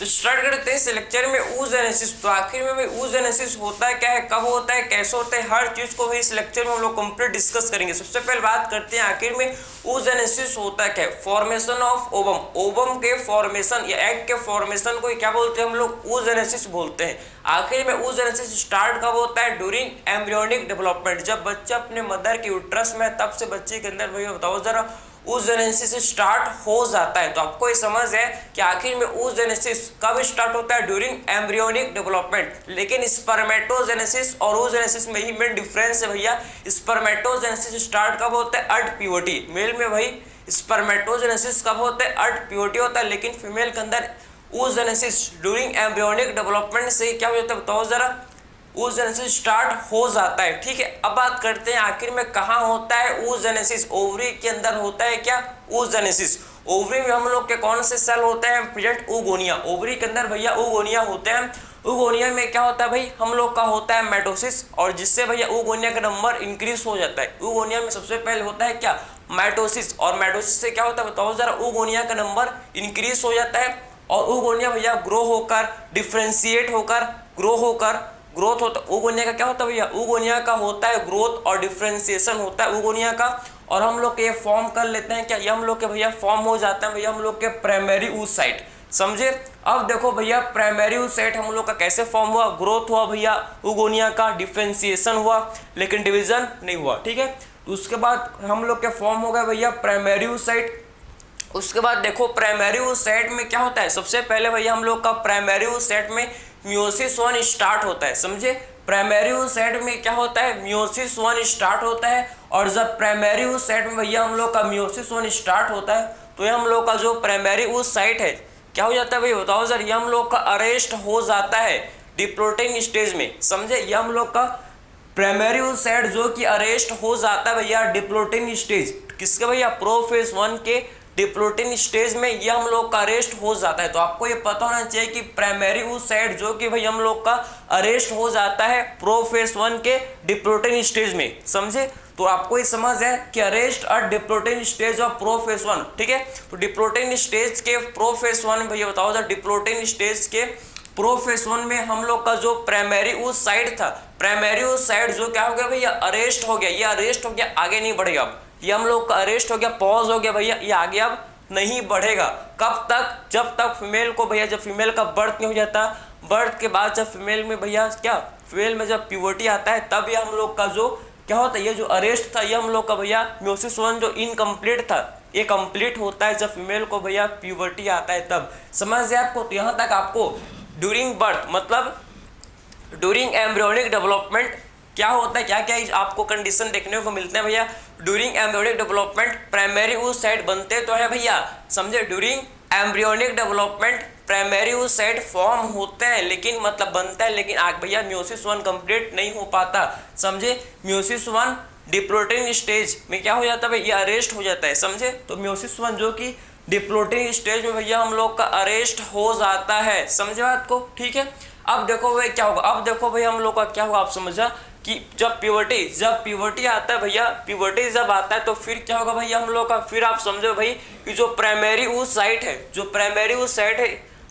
तो स्टार्ट करते हैं इस लेक्चर में oogenesis। तो आखिर में भाई oogenesis होता है क्या है, कब होता है, कैसे होता है, हर चीज को भी इस लेक्चर में हम लोग कंप्लीट डिस्कस करेंगे। सबसे पहले बात करते हैं आखिर में oogenesis होता है क्या है। फॉर्मेशन ऑफ ओवम, ओवम के फॉर्मेशन या एग के फॉर्मेशन को क्या बोलते हैं हम लोग, oogenesis बोलते हैं। आखिर में oogenesis स्टार्ट कब होता है, ड्यूरिंग एम्ब्रियोनिक डेवलपमेंट, जब बच्चा अपने मदर के यूट्रस में, तब से बच्चे के अंदर भैया बताओ जरा oogenesis स्टार्ट हो जाता है। तो आपको ये समझ है कि आखिर में oogenesis कब स्टार्ट होता है, ड्यूरिंग एम्ब्रियोनिक डेवलपमेंट। लेकिन स्पर्मेटोजेनेसिस और oogenesis में ही मेन डिफरेंस है भैया। स्पर्मेटोजेनेसिस स्टार्ट कब होता है, अर्ट प्यूबर्टी, मेल में भाई स्पर्मेटोजेनेसिस कब होता है, अर्ट प्यूबर्टी होता है। लेकिन फीमेल के अंदर oogenesis ड्यूरिंग एम्ब्रियोनिक डेवलपमेंट से क्या होता है बताओ जरा, oogenesis स्टार्ट हो जाता है। ठीक है, अब बात करते हैं आखिर में कहाँ होता है oogenesis। ओवरी के अंदर होता है क्या oogenesis। ओवरी में हम लोग के कौन से सेल होते हैं प्रेजेंट, oogonia। ओवरी के अंदर भैया oogonia होते हैं। oogonia में क्या होता है भाई, हम लोग का होता है माइटोसिस, और जिससे भैया oogonia का नंबर इंक्रीज हो जाता है। oogonia में सबसे पहले होता है क्या, माइटोसिस, और माइटोसिस से क्या होता है बताओ जरा, oogonia का नंबर इंक्रीज हो जाता है। और oogonia भैया ग्रो होकर, डिफ्रेंशिएट होकर, ग्रो होकर, ग्रोथ होता है। oogonia का क्या होता है भैया, oogonia का होता है ग्रोथ और डिफ्रेंशिएशन होता है oogonia का। और हम लोग के ये फॉर्म कर लेते हैं क्या, ये हम लोग के भैया फॉर्म हो जाता है भैया हम लोग के प्राइमरी oocyte, समझे। अब देखो भैया प्राइमरी oocyte हम लोग का कैसे फॉर्म हुआ, ग्रोथ हुआ भैया oogonia का, डिफ्रेंशिएशन हुआ, लेकिन डिवीजन नहीं हुआ। ठीक है, तो उसके बाद हम लोग के फॉर्म हो गए भैया प्राइमरी oocyte। उसके बाद देखो प्राइमरी oocyte में क्या होता है, सबसे पहले भैया हम लोग का प्राइमरी oocyte में मियोसिस 1 स्टार्ट होता है, समझे। प्राइमरी oocyte में क्या होता है, मियोसिस 1 स्टार्ट होता है। और जब प्राइमरी oocyte में भैया हम लोग का मियोसिस 1 स्टार्ट होता है, तो ये हम लोग का जो प्राइमरी oocyte है क्या हो जाता है भाई बताओ सर, ये हम लोग का अरेस्ट हो जाता है डिप्लोटिंग स्टेज में, समझे। ये हम लोग का प्राइमरी oocyte जो कि अरेस्ट हो जाता है भैया डिप्लोटिंग स्टेज, किसके भैया, प्रोफेज 1 के डिप्लोटिंग स्टेज में ये हम लोग का अरेस्ट हो जाता है। तो आपको ये पता होना चाहिए कि प्राइमरी oocyte जो कि भाई हम लोग का अरेस्ट हो जाता है प्रोफेज 1 के डिप्लोटिंग स्टेज में, समझे। तो आपको ये समझ है कि arrest at diplotene stage of prophase 1। ठीक है, तो डिप्लोटिंग स्टेज के प्रोफेज 1 भैया बताओ जरा, डिप्लोटिंग स्टेज के प्रोफेज 1 में हम लोग का जो प्राइमरी oocyte था, प्राइमरी oocyte जो क्या हो गया भैया, अरेस्ट हो गया। ये अरेस्ट हो गया, आगे नहीं बढ़ेगा। अब ये हम लोग का अरेस्ट हो गया, पॉज हो गया भैया, ये आगे अब नहीं बढ़ेगा। कब तक, जब तक फीमेल को भैया, जब फीमेल का बर्थ नहीं हो जाता, बर्थ के बाद जब फीमेल में भैया क्या, फीमेल में जब प्यूबर्टी आता है, तब ये हम लोग का जो क्या होता है, ये जो अरेस्ट था ये हम लोग का भैया मियोसिस 1 जो इनकम्प्लीट था, ये कंप्लीट होता है जब फीमेल को भैया प्यूबर्टी आता है तब, समझ गए आपको। तो यहाँ तक आपको ड्यूरिंग बर्थ मतलब ड्यूरिंग एम्ब्रियोनिक डेवलपमेंट क्या होता है, क्या क्या आपको कंडीशन देखने को मिलते हैं भैया। During embryonic development primary oocyte बनते तो है भैया, समझे। During embryonic development primary oocyte form होते हैं, लेकिन मतलब बनता है, लेकिन आग भैया मियोसिस 1 कंप्लीट नहीं हो पाता, समझे। मियोसिस 1 डिप्लोटिंग स्टेज में क्या हो जाता है भैया, अरेस्ट हो जाता है, समझे। तो मियोसिस 1 जो कि डिप्लोटिंग स्टेज में भैया हम लोग का अरेस्ट हो जाता है, समझे बात को। ठीक है, अब देखो भाई क्या होगा, अब देखो भाई हम लोग का क्या होगा, आप समझा कि जब प्यूबर्टी आता है भैया, प्यूबर्टी जब आता है तो फिर क्या होगा भैया हम लोग का, फिर आप समझो भाई कि जो प्राइमरी oocyte है, जो प्राइमरी oocyte है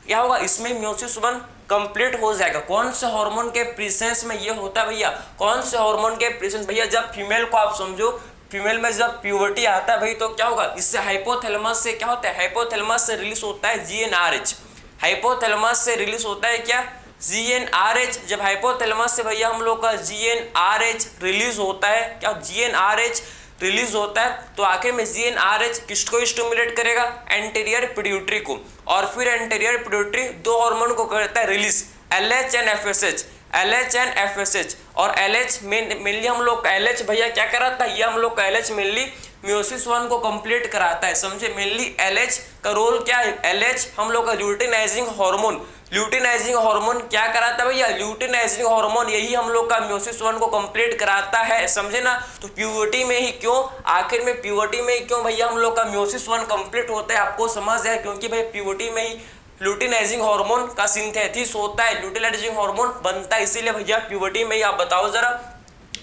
क्या होगा, इसमें मियोसिस 1 कंप्लीट हो जाएगा। कौन से हार्मोन के प्रेजेंस में ये होता है भैया, कौन से हार्मोन के प्रेजेंस भैया, जब फीमेल को आप समझो, फीमेल में जब प्यूबर्टी आता है भाई तो क्या होगा, इससे हाइपोथैलेमस से क्या होता है, हाइपोथैलेमस से रिलीज होता है GnRH, हाइपोथैलेमस से रिलीज होता है क्या, GnRH। जब हाइपोथैलेमस से भैया हम लोग का GnRH रिलीज होता है, क्या GnRH रिलीज होता है, तो आखिर में GnRH किसको स्टिमुलेट करेगा, एंटीरियर पिट्यूटरी को, और फिर एंटीरियर पिट्यूटरी दो हार्मोन को करता है release, LH and FSH, LH and FSH। और LH मेनली हम लोग का LH भैया क्या कराता है, ये हम लोग का LH मेनली मियोसिस 1 को कंप्लीट कराता है, समझे। मेनली LH का रोल क्या है, LH हम लोग का ल्यूटिनाइजिंग हार्मोन, ल्यूटिनाइजिंग हार्मोन क्या कराता है भैया, ल्यूटिनाइजिंग हार्मोन यही हम लोग का मियोसिस 1 को कंप्लीट कराता है, समझे ना। तो प्यूबर्टी में ही क्यों, आखिर में प्यूबर्टी में ही क्यों भैया हम लोग का मियोसिस 1 कंप्लीट होता है, आपको समझ है, क्योंकि भाई प्यूबर्टी में ही ल्यूटिनाइजिंग हार्मोन का सिंथेसिस होता है, ल्यूटिनाइजिंग हार्मोन बनता है, इसीलिए भैया प्यूबर्टी में ही। आप बताओ जरा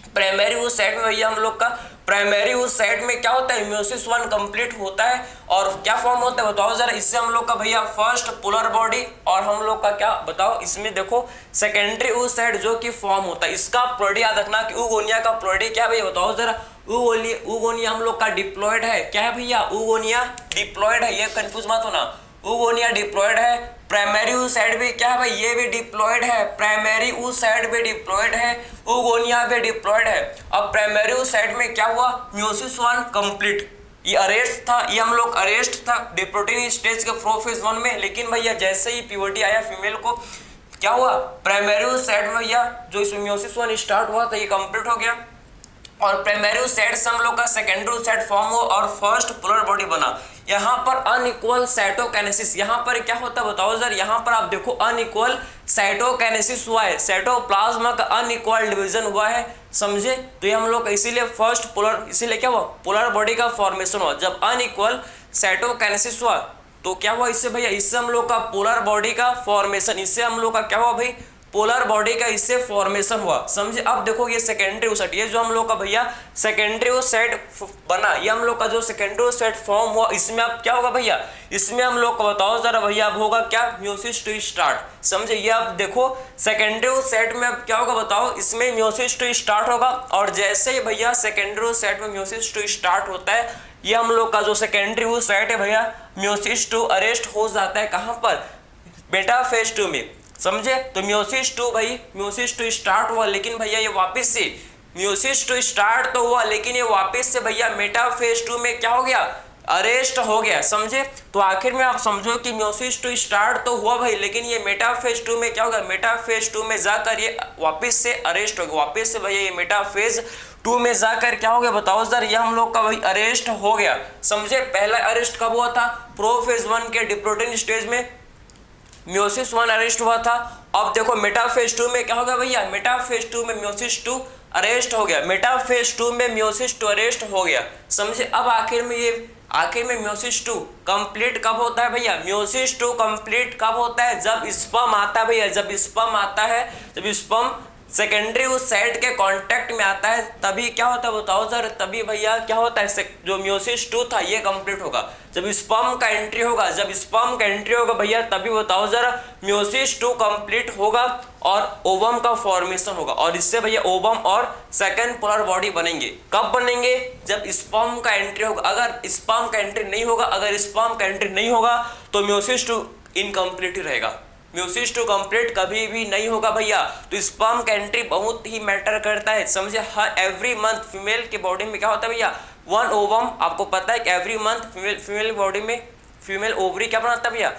प्राइमरी उस साइड में भैया हम लोग का प्राइमरी उस साइड में क्या होता है, म्योसिस 1 कंप्लीट होता है और क्या फॉर्म होता है बताओ जरा। इससे हम लोग का भैया फर्स्ट पोलर बॉडी और हम लोग का क्या बताओ, इसमें देखो सेकेंडरी उस साइड जो कि फॉर्म होता है। इसका प्रोडी याद रखना कि ऊगोनिया का प्रोडी क्या है भैया बताओ जरा। ऊगोनिया हम लोग का डिप्लॉयड है, क्या है भैया, ऊगोनिया डिप्लॉयड है, ये कंफ्यूज मत होना, ऊगोनिया डिप्लॉयड है। प्राइमरी उस साइड भी क्या है भाई, ये भी डिप्लॉयड है, प्राइमरी उस साइड भी डिप्लॉयड है, ऊगोनिया भी डिप्लॉयड है। अब प्राइमरी उस साइड में क्या हुआ, म्योसिस 1 कंप्लीट, ये अरेस्ट था, ये हम लोग अरेस्ट था डिप्लोटिन स्टेज के प्रोफेज 1 में। लेकिन भैया जैसे ही प्यूबर्टी आया फीमेल को क्या हुआ, प्राइमरी उस साइड में भैया जो इसमें म्योसिस 1 स्टार्ट हुआ था ये कंप्लीट हो गया और प्राइमरी साइड से हम लोग का सेकेंडरी साइड फॉर्म हुआ और फर्स्ट पोलर बॉडी बना। यहाँ पर अनइक्वल साइटोकाइनेसिस, यहाँ पर क्या होता है बताओ जरा। यहाँ पर आप देखो अनइक्वल साइटोकाइनेसिस हुआ है, साइटोप्लाज्मा का अनइक्वल डिवीजन हुआ है, समझे। तो ये हम लोग इसीलिए फर्स्ट पोलर, इसीलिए क्या हुआ, पोलर बॉडी का फॉर्मेशन हुआ। जब अनइक्वल साइटोकाइनेसिस हुआ तो क्या हुआ, इससे भैया इससे हम लोग का पोलर बॉडी का फॉर्मेशन, इससे हम लोग का क्या हुआ भाई, पोलर बॉडी का इससे फॉर्मेशन हुआ, समझे। अब देखो ये सेकेंडरी साइड, ये जो हम लोग का भैया सेकेंडरी साइड बना, ये हम लोग का जो सेकेंडरी साइड फॉर्म हुआ, इसमें अब क्या होगा भैया, इसमें हम लोग को बताओ जरा भैया अब होगा क्या, म्योसिस 2 स्टार्ट, समझे। ये अब देखो सेकेंडरी साइड में अब क्या होगा बताओ, इसमें म्योसिस 2 स्टार्ट होगा और जैसे ही भैया सेकेंडरी साइड में म्योसिस 2 स्टार्ट होता है, ये हम लोग का जो सेकेंडरी साइड है भैया म्योसिस 2 अरेस्ट हो जाता है, कहाँ पर, मेटाफेज 2 में, समझे। तो म्योसिस 2 भाई, म्योसिस 2 स्टार्ट हुआ लेकिन भैया ये वापस से म्योसिस 2 स्टार्ट तो हुआ लेकिन ये वापस से भैया मेटाफेज 2 में क्या हो गया, अरेस्ट हो गया, समझे। तो आखिर में आप समझो कि म्योसिस 2 स्टार्ट तो हुआ भाई लेकिन ये मेटाफेज 2 में क्या होगा, मेटाफेज 2 में जाकर ये वापस से अरेस्ट हो गया, वापस से भैया ये मेटाफेज 2 में जाकर क्या हो गया बताओ सर, ये हम लोग का भाई अरेस्ट हो गया, समझे। पहला अरेस्ट कब हुआ था, प्रोफेज 1 के डिप्लोटिन स्टेज में म्योसिस 1 अरेस्ट हुआ था। अब देखो मेटाफेज 2 में क्या होगा भैया, मेटाफेज 2 में म्योसिस 2 अरेस्ट हो गया, मेटाफेज 2 में म्योसिस 2 अरेस्ट हो गया, समझे। अब आखिर में म्योसिस 2 कंप्लीट कब होता है भैया, म्योसिस 2 कंप्लीट कब होता है, जब स्पर्म आता है भैया, जब स्पर्म आता है, जब स्पर्म सेकेंडरी उस साइड के कांटेक्ट में आता है तभी क्या होता है बताओ सर, तभी भैया क्या होता है, जो म्योसिस 2 था ये कंप्लीट होगा। जब स्पर्म का एंट्री होगा, जब स्पर्म का एंट्री होगा भैया तभी बताओ जरा म्योसिस 2 कंप्लीट होगा और ओवम का फॉर्मेशन होगा और इससे भैया ओवम और सेकेंड पोलर बॉडी बनेंगे। कब बनेंगे, जब स्पर्म का एंट्री होगा। अगर स्पर्म का एंट्री नहीं होगा, अगर स्पर्म का एंट्री नहीं होगा तो म्योसिस 2 इनकम्प्लीट ही रहेगा, म्योसिस 2 कंप्लीट कभी भी नहीं होगा भैया। तो स्पर्म का एंट्री बहुत ही मैटर करता है, समझे। हर एवरी मंथ फीमेल के बॉडी में क्या होता है भैया, 1 ओवम, आपको पता है कि एवरी मंथ फीमेल बॉडी में फीमेल ओवरी क्या बनाता है भैया,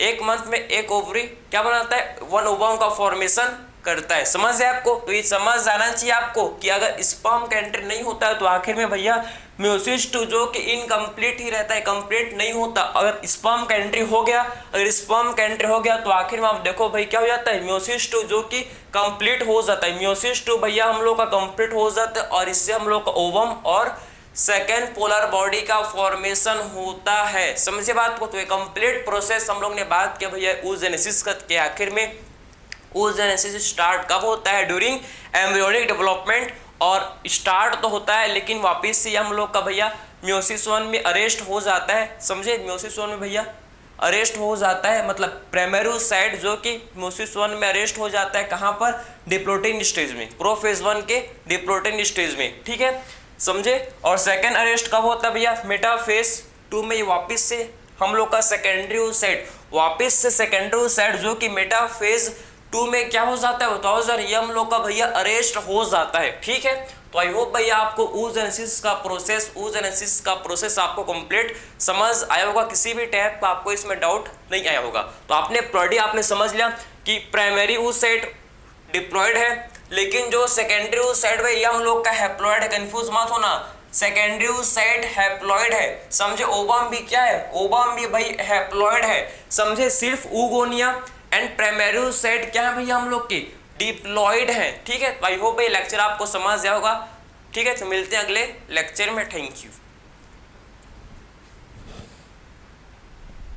एक मंथ में एक ओवरी क्या बनाता है, 1 ओवम का फॉर्मेशन करता है, समझ है आपको। तो ये समझ जाना चाहिए आपको कि अगर स्पर्म का एंट्री नहीं होता है तो आखिर में भैया म्योसिस 2 जो कि इनकम्प्लीट ही रहता है, कंप्लीट नहीं होता। अगर स्पर्म का एंट्री हो गया, अगर स्पर्म का एंट्री हो गया तो आखिर में आप देखो भाई क्या हो जाता है, म्योसिस 2 जो कि कंप्लीट हो जाता है, म्योसिस 2 भैया हम लोग का कंप्लीट हो जाता है और इससे हम लोग का ओवम और सेकेंड पोलर बॉडी का फॉर्मेशन होता है, समझे बात को। तो ये कंप्लीट प्रोसेस हम लोग ने बात किया भैया oogenesis के आखिर में। oogenesis स्टार्ट कब होता है, ड्यूरिंग एम्ब्रियोनिक डेवलपमेंट, और स्टार्ट तो होता है लेकिन वापस से हम लोग का भैया म्योसिस 1 में अरेस्ट हो जाता है, समझे। म्योसिस 1 में भैया अरेस्ट हो जाता है, मतलब प्राइमरी साइड जो कि म्योसिस 1 में अरेस्ट हो जाता है, कहाँ पर, डिप्लोटिन स्टेज में, प्रोफेज 1 के डिप्लोटिन स्टेज में, ठीक है, समझे। और सेकेंड अरेस्ट कब होता है भैया, मेटाफेज 2 में वापस से हम लोग का सेकेंडरी साइड, वापस से सेकेंडरी साइड जो कि मेटाफेज 2 में क्या हो जाता है बताओ सर, ये हम लोग का भैया अरेस्ट हो जाता है, ठीक है। तो आई होप भैया आपको oogenesis का प्रोसेस आपको कंप्लीट समझ आया होगा, किसी भी टाइप का आपको इसमें डाउट नहीं आया होगा। तो आपने प्रोडी आपने समझ लिया कि प्राइमरी उस साइड डिप्लॉयड है लेकिन जो सेकेंडरी उस साइड में ये हम लोग का हैप्लॉयड है, कंफ्यूज मत होना, सेकेंडरी उस साइड हैप्लॉयड है, समझे। ओवम भी क्या है, ओवम भी भाई हैप्लॉयड है, समझे। सिर्फ oogonia एंड प्राइमरी साइड क्या है भैया हम लोग की डिप्लॉयड है, ठीक है। आई होप ये लेक्चर आपको समझ आया होगा, ठीक है। तो मिलते हैं अगले लेक्चर में, थैंक यू।